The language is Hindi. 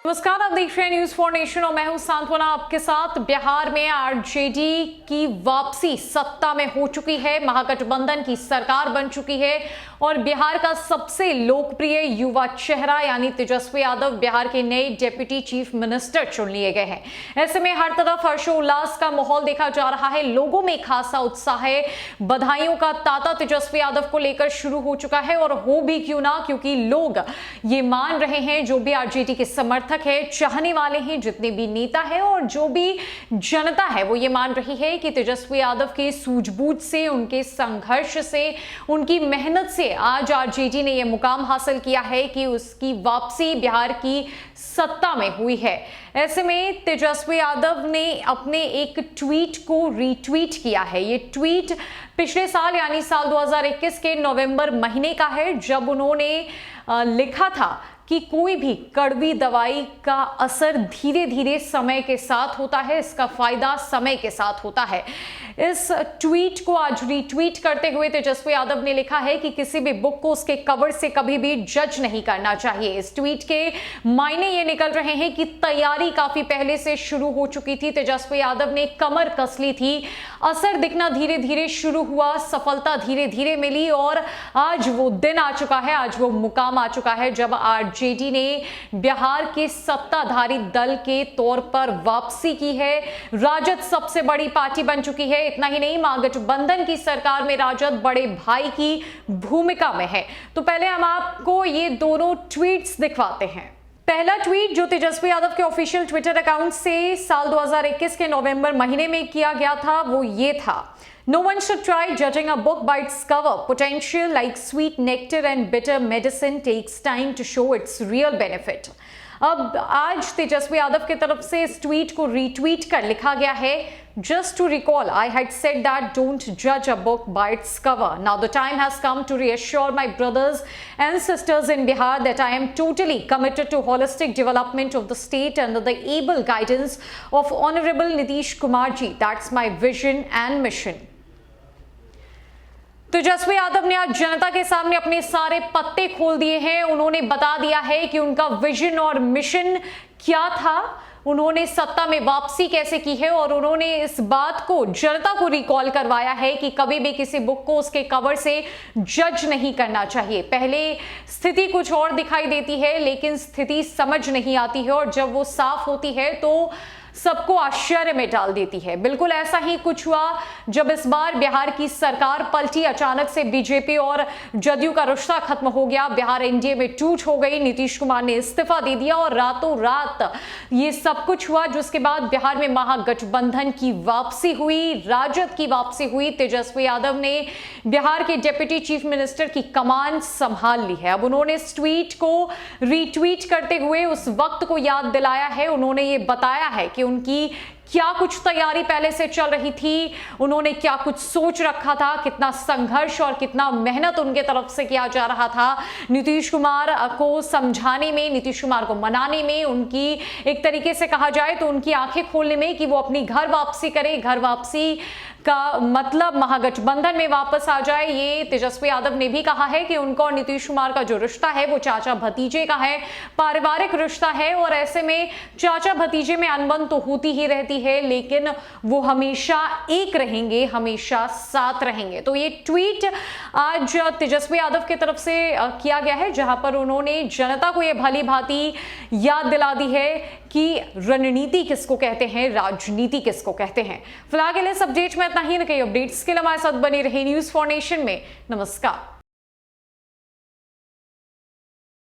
नमस्कार, आप देख रहे हैं न्यूज फॉर नेशन और मैं हूं सांत्वना आपके साथ। बिहार में आरजेडी की वापसी सत्ता में हो चुकी है, महागठबंधन की सरकार बन चुकी है और बिहार का सबसे लोकप्रिय युवा चेहरा यानी तेजस्वी यादव बिहार के नए डिप्टी चीफ मिनिस्टर चुन लिए गए हैं। ऐसे में हर तरफ हर्षोल्लास का माहौल देखा जा रहा है, लोगों में खासा उत्साह है। बधाइयों का तांता तेजस्वी यादव को लेकर शुरू हो चुका है और हो भी क्यों ना, क्योंकि लोग ये मान रहे हैं, जो भी आरजेडी के समर्थक है, चाहने वाले हैं, जितने भी नेता है और जो भी जनता है, वो ये मान रही है कि तेजस्वी यादव के सूझबूझ से, उनके संघर्ष से, उनकी मेहनत से आज आरजेडी ने यह मुकाम हासिल किया है कि उसकी वापसी बिहार की सत्ता में हुई है। ऐसे में तेजस्वी यादव ने अपने एक ट्वीट को रीट्वीट किया है। ये ट्वीट पिछले साल यानी साल 2021 के नवंबर महीने का है, जब उन्होंने लिखा था कि कोई भी कड़वी दवाई का असर धीरे धीरे समय के साथ होता है, इसका फायदा समय के साथ होता है। इस ट्वीट को आज रीट्वीट करते हुए तेजस्वी यादव ने लिखा है कि किसी भी बुक को उसके कवर से कभी भी जज नहीं करना चाहिए। इस ट्वीट के मायने ये निकल रहे हैं कि तैयारी काफी पहले से शुरू हो चुकी थी, तेजस्वी यादव ने कमर कस ली थी, असर दिखना धीरे धीरे शुरू हुआ, सफलता धीरे धीरे मिली और आज वो दिन आ चुका है, आज वो मुकाम आ चुका है जब आरजेडी ने बिहार के सत्ताधारी दल के तौर पर वापसी की है। राजद सबसे बड़ी पार्टी बन चुकी है। इतना ही नहीं, महागठबंधन की सरकार में राजद बड़े भाई की भूमिका में है। तो पहले हम आपको ये दोनों ट्वीट्स दिखवाते हैं। पहला ट्वीट जो तेजस्वी यादव के ऑफिशियल ट्विटर अकाउंट से साल 2021 के नवंबर महीने में किया गया था, वो ये था: No one should try judging a book by its cover. Potential, like sweet nectar and bitter medicine, takes time to show its real benefit. अब आज तेजस्वी यादव की तरफ से इस ट्वीट को रीट्वीट कर लिखा गया है: Just to recall, I had said that don't judge a book by its cover. Now the time has come to reassure my brothers and sisters in Bihar that I am totally committed to holistic development of the state under the able guidance of Honorable Nitish Kumar ji. That's my vision and mission. Tejashwi Yadav ने आज जनता के सामने अपने सारे पत्ते खोल दिए हैं। उन्होंने बता दिया है कि उनका विजन और मिशन क्या था, उन्होंने सत्ता में वापसी कैसे की है और उन्होंने इस बात को जनता को रिकॉल करवाया है कि कभी भी किसी बुक को उसके कवर से जज नहीं करना चाहिए। पहले स्थिति कुछ और दिखाई देती है, लेकिन स्थिति समझ नहीं आती है और जब वो साफ होती है तो सबको आश्चर्य में डाल देती है। बिल्कुल ऐसा ही कुछ हुआ जब इस बार बिहार की सरकार पलटी। अचानक से बीजेपी और जदयू का रिश्ता खत्म हो गया, बिहार एनडीए में टूट हो गई, नीतीश कुमार ने इस्तीफा दे दिया और रातों रात ये सब कुछ हुआ, जिसके बाद बिहार में महागठबंधन की वापसी हुई, राजद की वापसी हुई। तेजस्वी यादव ने बिहार के डिप्टी चीफ मिनिस्टर की कमान संभाल ली है। अब उन्होंने इस ट्वीट को रीट्वीट करते हुए उस वक्त को याद दिलाया है। उन्होंने ये बताया है कि उनकी क्या कुछ तैयारी पहले से चल रही थी, उन्होंने क्या कुछ सोच रखा था, कितना संघर्ष और कितना मेहनत उनके तरफ से किया जा रहा था नीतीश कुमार को समझाने में, नीतीश कुमार को मनाने में, उनकी एक तरीके से कहा जाए तो उनकी आंखें खोलने में कि वो अपनी घर वापसी करे। घर वापसी का मतलब महागठबंधन में वापस आ जाए। ये तेजस्वी यादव ने भी कहा है कि उनका और नीतीश कुमार का जो रिश्ता है वो चाचा भतीजे का है, पारिवारिक रिश्ता है और ऐसे में चाचा भतीजे में अनबन तो होती ही रहती है, लेकिन वो हमेशा एक रहेंगे, हमेशा साथ रहेंगे। तो ये ट्वीट आज तेजस्वी यादव की तरफ से किया गया है, जहां पर उन्होंने जनता को ये भली भांति याद दिला दी है कि रणनीति किसको कहते हैं, राजनीति किसको कहते हैं। फिलहाल के लिए इस अपडेट में इतना ही। न कई अपडेट्स के लिए हमारे साथ बने रहे न्यूज फॉर नेशन में। नमस्कार।